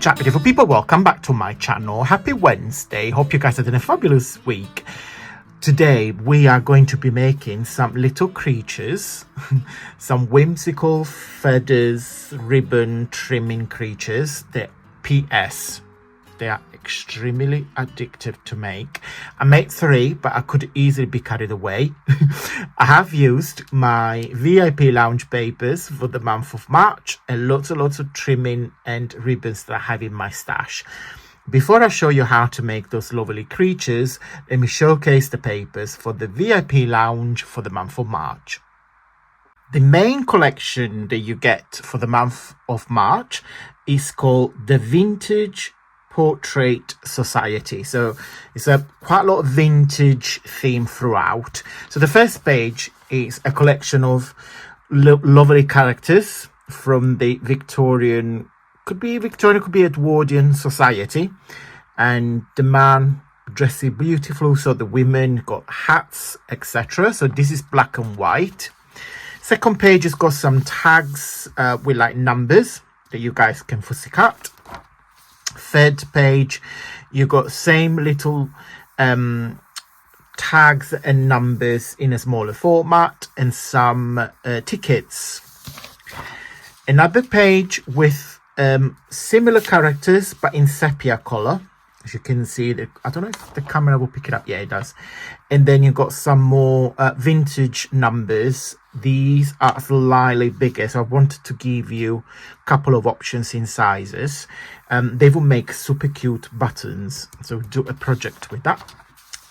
chat, beautiful people. Welcome back to my channel. Happy Wednesday. Hope you guys are having a fabulous week. Today we are going to be making some little creatures, some whimsical feathers, ribbon trimming creatures. They're PS. They are extremely addictive to make. I made 3, but I could easily be carried away. I have used my VIP lounge papers for the month of March and lots of trimming and ribbons that I have in my stash. Before I show you how to make those lovely creatures, let me showcase the papers for the VIP lounge for the month of March. The main collection that you get for the month of March is called the Vintage Portrait Society. So it's quite a lot of vintage theme throughout. So the first page is a collection of lovely characters from the Victorian, could be Edwardian society, and the man dressing beautiful, so the women got hats, etc. So this is black and white. Second page has got some tags with like numbers that you guys can fussy cut. Third page, you got same little tags and numbers in a smaller format and some tickets. Another page with similar characters but in sepia color, as you can see. I don't know if the camera will pick it up. Yeah, it does. And then you've got some more vintage numbers. These are slightly bigger, so I wanted to give you a couple of options in sizes. They will make super cute buttons, so do a project with that.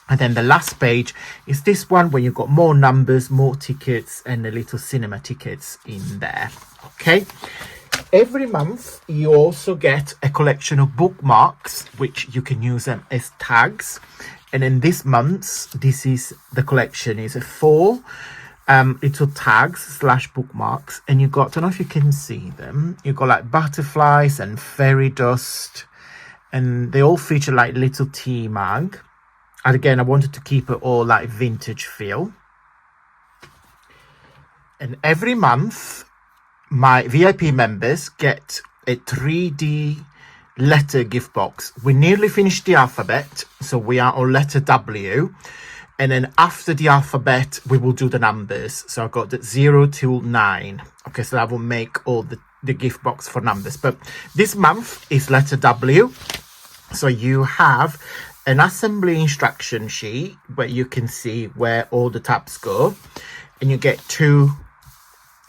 And then the last page is this one, where you've got more numbers, more tickets, and a little cinema tickets in there. Okay. Every month you also get a collection of bookmarks, which you can use them as tags. And in this month's, this is the collection is 4 little tags / bookmarks, and you got, I don't know if you can see them, you got like butterflies and fairy dust, and they all feature like little tea mug. And again, I wanted to keep it all like vintage feel. And every month my VIP members get a 3D letter gift box. We nearly finished the alphabet, so we are on letter W. And then after the alphabet, we will do the numbers. So I got the 0 till 9. Okay, so that will make all the gift box for numbers. But this month is letter W. So you have an assembly instruction sheet where you can see where all the tabs go. And you get 2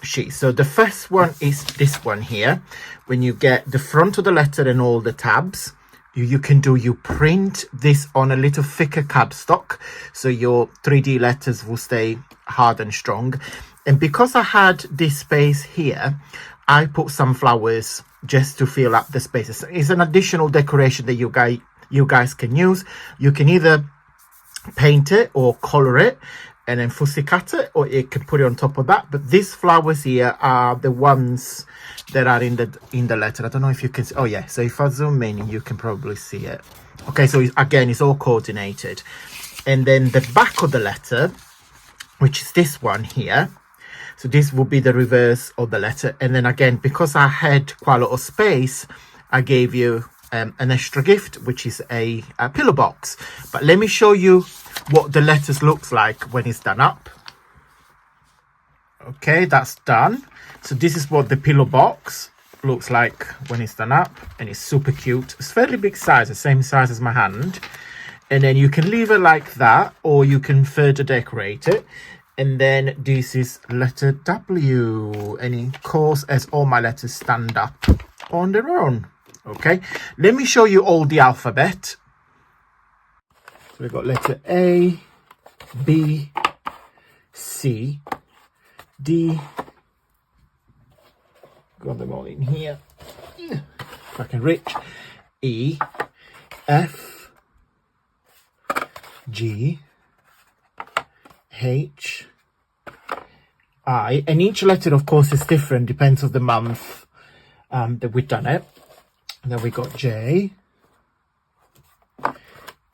sheets. So the first one is this one here. When you get the front of the letter and all the tabs, you print this on a little thicker cardstock, so your 3D letters will stay hard and strong. And because I had this space here, I put some flowers just to fill up the spaces. It's an additional decoration that you guys can use. You can either paint it or color it and then fussy cut it, or you can put it on top of that. But these flowers here are the ones that are in the letter. I don't know if you can see. Oh yeah, so if I zoom in, you can probably see it. Okay, so again, it's all coordinated. And then the back of the letter, which is this one here, so this will be the reverse of the letter. And then again, because I had quite a lot of space, I gave you an extra gift, which is a pillow box. But let me show you what the letters looks like when it's done up. Okay, that's done. So this is what the pillow box looks like when it's done up, and it's super cute. It's fairly big size, the same size as my hand. And then you can leave it like that, or you can further decorate it. And then this is letter W, and of course, as all my letters stand up on their own. Okay, let me show you all the alphabet. So we've got letter A, B, C, D. Got them all in here. If I can reach. E, F, G, H, I. And each letter, of course, is different, depends on the month that we've done it. And then we got J,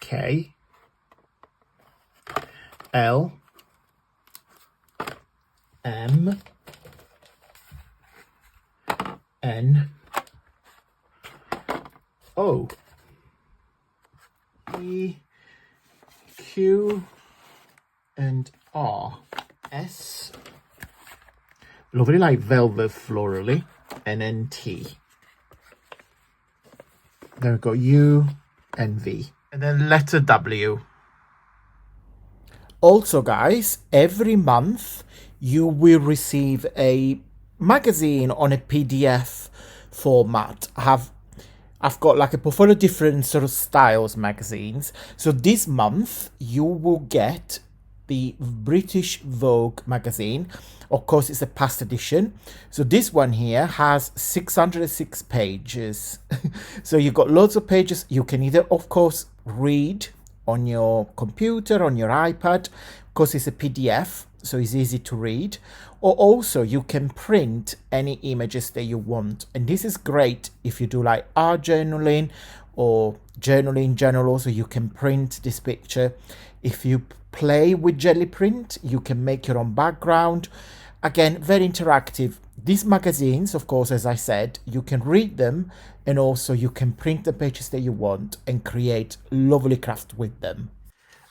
K, L, M, N, O, E, Q, and R, S. Lovely, like velvet florally, and then T. There we go, U and V. And then letter W. Also, guys, every month you will receive a magazine on a PDF format. I've got like a portfolio of different sort of styles magazines. So this month you will get the British Vogue magazine. Of course, it's a past edition. So this one here has 606 pages. So you've got loads of pages. You can either, of course, read on your computer, on your iPad. Of course, it's a PDF, so it's easy to read. Or also you can print any images that you want. And this is great if you do like art journaling or journaling in general. So you can print this picture. If you play with jelly print, you can make your own background. Again, very interactive. These magazines, of course, as I said, you can read them, and also you can print the pages that you want and create lovely crafts with them.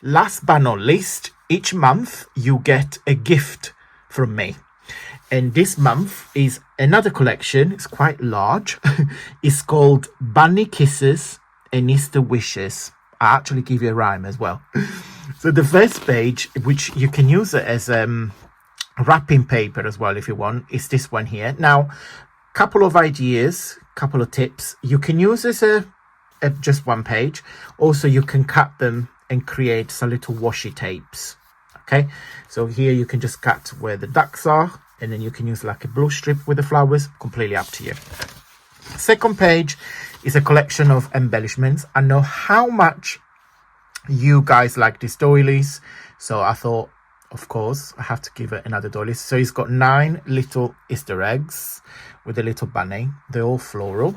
Last but not least, each month you get a gift from me. And this month is another collection. It's quite large. It's called Bunny Kisses and Easter Wishes. I actually give you a rhyme as well. So the first page, which you can use it as wrapping paper as well if you want, is this one here. Now, couple of ideas, couple of tips. You can use this as just one page. Also, you can cut them and create some little washi tapes. Okay, so here you can just cut where the ducks are, and then you can use like a blue strip with the flowers, completely up to you. Second page is a collection of embellishments. I know how much you guys like these doilies, so I thought, of course, I have to give it another doily. So it's got 9 little Easter eggs with a little bunny. They're all floral.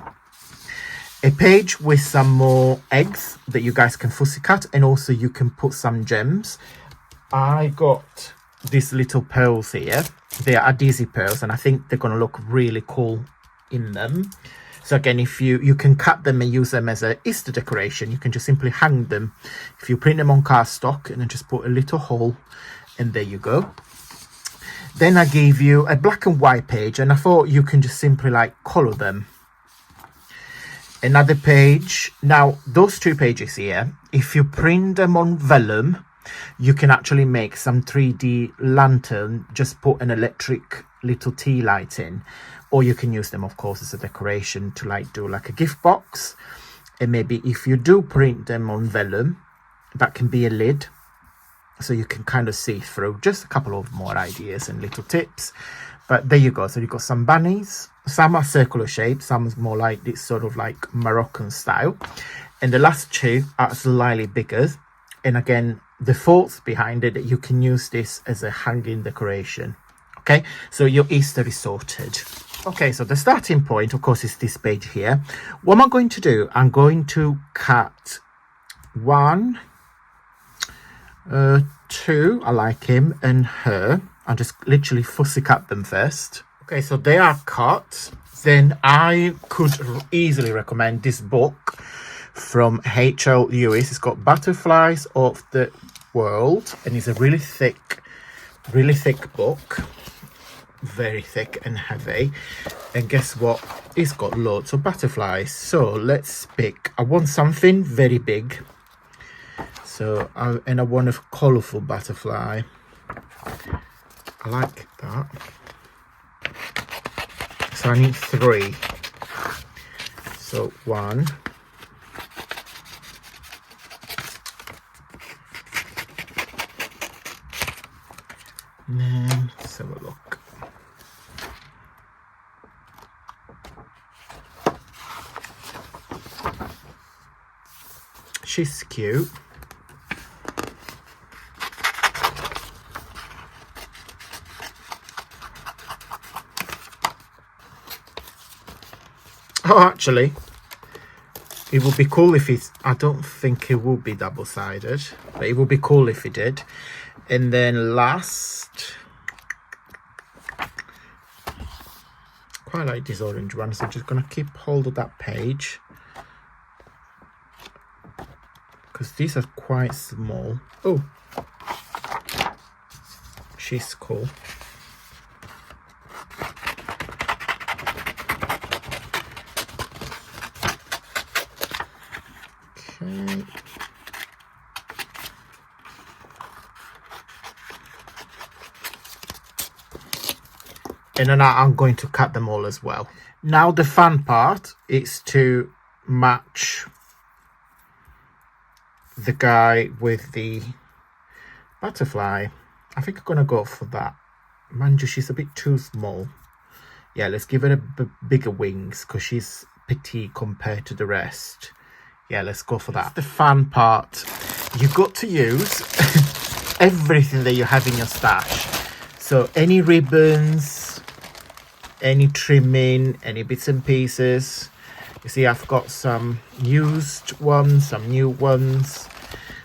A page with some more eggs that you guys can fussy cut, and also you can put some gems. I got these little pearls here. They are adhesive pearls, and I think they're going to look really cool in them. So again, if you can cut them and use them as an Easter decoration. You can just simply hang them. If you print them on cardstock and then just put a little hole, and there you go. Then I gave you a black and white page, and I thought you can just simply like color them. Another page. Now, those 2 pages here, if you print them on vellum, you can actually make some 3D lantern. Just put an electric little tea light in, or you can use them, of course, as a decoration to like do like a gift box. And maybe if you do print them on vellum, that can be a lid, so you can kind of see through. Just a couple of more ideas and little tips, but there you go. So you've got some bunnies. Some are circular shaped, some is more like this sort of like Moroccan style, and the last 2 are slightly bigger. And again, the thoughts behind it, that you can use this as a hanging decoration. Okay, so your Easter is sorted. Okay, so the starting point, of course, is this page here. What am I going to do? I'm going to cut 1, 2, I like him and her. I'll just literally fussy cut them first. Okay, so they are cut. Then I could easily recommend this book from H.L. Lewis. It's got Butterflies of the World, and it's a really thick book. Very thick and heavy. And guess what? It's got loads of butterflies. So let's pick. I want something very big. So I want a colourful butterfly. I like that. So I need 3. So 1. And then let's have a look. She's cute. Oh, actually, it would be cool if it's, I don't think it will be double-sided, but it would be cool if it did. And then last, quite like this orange one, so I'm just going to keep hold of that page. because these are quite small. Oh, she's cool. Okay. And then I'm going to cut them all as well. Now the fun part is to match the guy with the butterfly. I think I'm gonna go for that. Mind you, she's a bit too small. Yeah, let's give her a bigger wings because she's petite compared to the rest. Yeah, let's go for that. The fun part, you got to use everything that you have in your stash. So any ribbons, any trimming, any bits and pieces. You see, I've got some used ones, some new ones.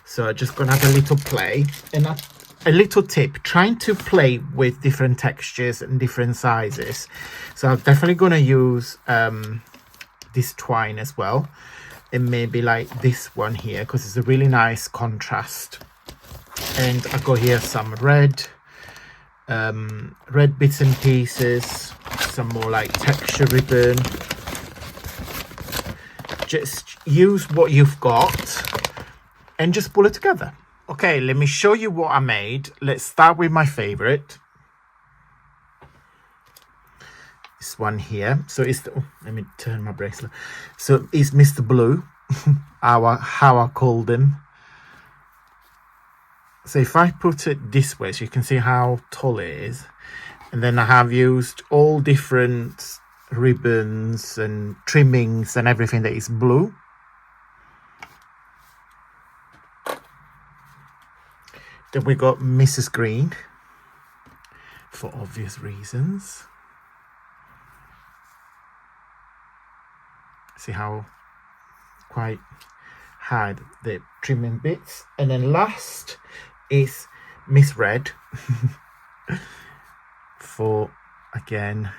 So I'm just gonna have a little play. And a little tip, trying to play with different textures and different sizes. So I'm definitely gonna use this twine as well. And maybe like this one here, because it's a really nice contrast. And I got here some red bits and pieces, some more like texture ribbon. Just use what you've got and just pull it together. Okay, let me show you what I made. Let's start with my favorite. This one here. So it's the, oh, let me turn my bracelet. So it's Mr. Blue, how I called him. So if I put it this way, so you can see how tall it is. And then I have used all different ribbons and trimmings and everything that is blue. Then we got Mrs. Green, for obvious reasons. See how quite hard the trimming bits. And then last is Miss Red, for again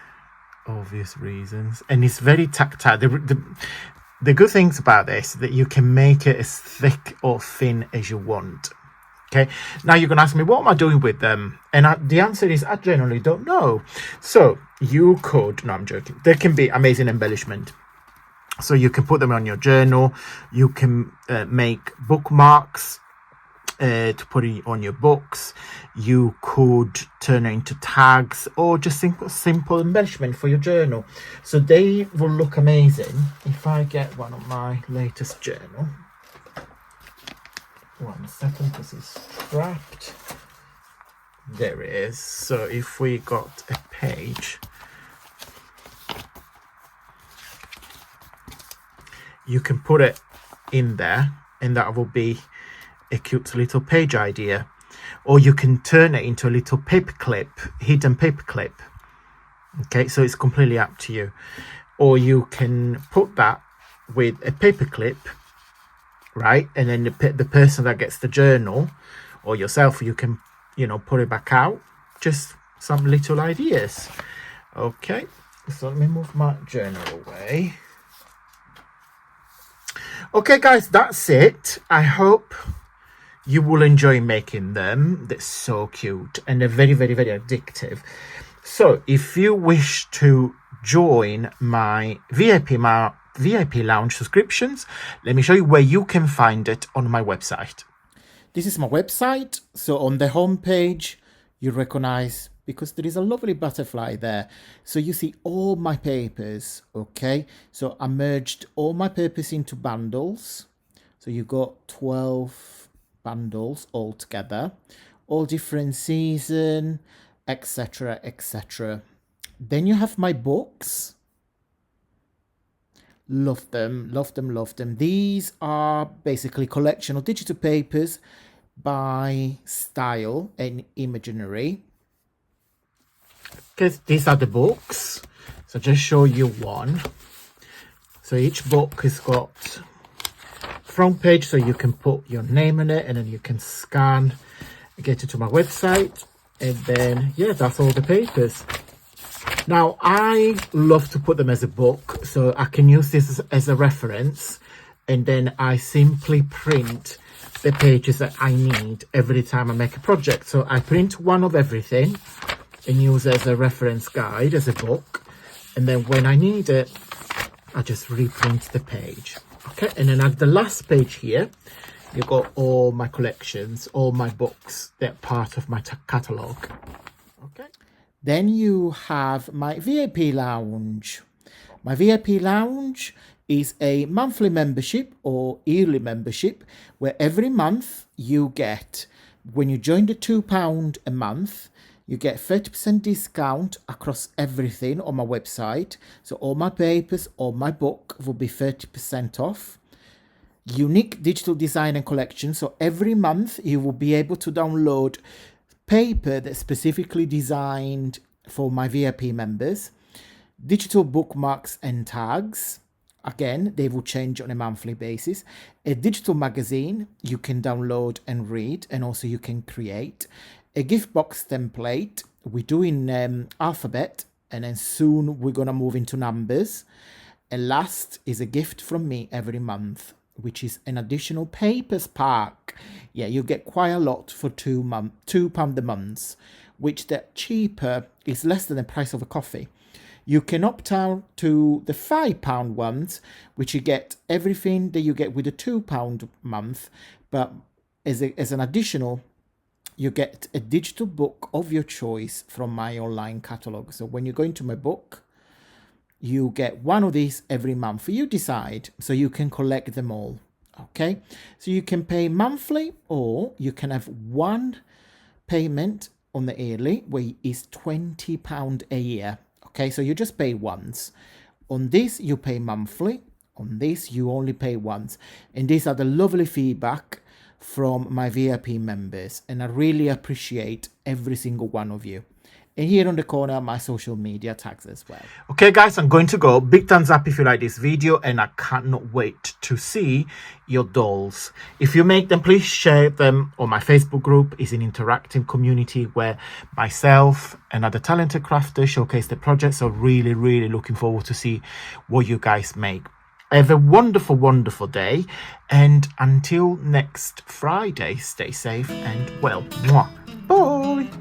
obvious reasons. And it's very tactile. The good things about this is that you can make it as thick or thin as you want. Okay, now you're gonna ask me, what am I doing with them? And the answer is, I generally don't know. So you could, no, I'm joking, there can be amazing embellishment. So you can put them on your journal, you can make bookmarks to put it on your books. You could turn it into tags, or just simple embellishment for your journal. So they will look amazing. If I get one of my latest journal, 1 second, because it's trapped. There it is. So if we got a page, you can put it in there, and that will be a cute little page idea. Or you can turn it into a little paper clip, hidden paper clip. Okay, so it's completely up to you. Or you can put that with a paper clip, right? And then the person that gets the journal, or yourself, you can, you know, put it back out. Just some little ideas. Okay, so let me move my journal away. Okay, guys, that's it. I hope you will enjoy making them. They're so cute, and they're very, very, very addictive. So if you wish to join my VIP lounge subscriptions, let me show you where you can find it on my website. This is my website. So on the home page, you recognize, because there is a lovely butterfly there. So you see all my papers, okay? So I merged all my papers into bundles. So you got 12 bundles all together, all different season, etc, etc. Then you have my books. Love them, love them, love them. These are basically collection of digital papers by style and imaginary. Because these are the books. So just show you one. So each book has got front page, so you can put your name in it, and then you can scan, get it to my website, and then yeah, that's all the papers. Now I love to put them as a book, so I can use this as a reference, and then I simply print the pages that I need every time I make a project. So I print one of everything and use it as a reference guide, as a book, and then when I need it, I just reprint the page. Okay, and then at the last page here, you got all my collections, all my books that are part of my catalogue. Okay. Then you have my VIP lounge. My VIP lounge is a monthly membership or yearly membership where every month you get, when you join the £2 a month, you get 30% discount across everything on my website. So all my papers, all my book will be 30% off. Unique digital design and collection. So every month you will be able to download paper that's specifically designed for my VIP members. Digital bookmarks and tags. Again, they will change on a monthly basis. A digital magazine you can download and read, and also you can create. A gift box template. We're doing alphabet, and then soon we're going to move into numbers. And last is a gift from me every month, which is an additional papers pack. Yeah, you get quite a lot for £2 a month, which the cheaper is less than the price of a coffee. You can opt out to the £5 ones, which you get everything that you get with the £2 month, but as an additional, you get a digital book of your choice from my online catalogue. So when you go into my book, you get one of these every month. You decide, so you can collect them all. Okay, so you can pay monthly, or you can have one payment on the yearly, where it's £20 a year. Okay, so you just pay once. On this, you pay monthly. On this, you only pay once. And these are the lovely feedback from my VIP members. And I really appreciate every single one of you. And here on the corner, my social media tags as well. Okay, guys, I'm going to go. Big thumbs up if you like this video, and I cannot wait to see your dolls. If you make them, please share them on my Facebook group. It's an interactive community where myself and other talented crafters showcase the projects. So really, really looking forward to see what you guys make. Have a wonderful, wonderful day. And until next Friday, stay safe and well. Mwah. Bye.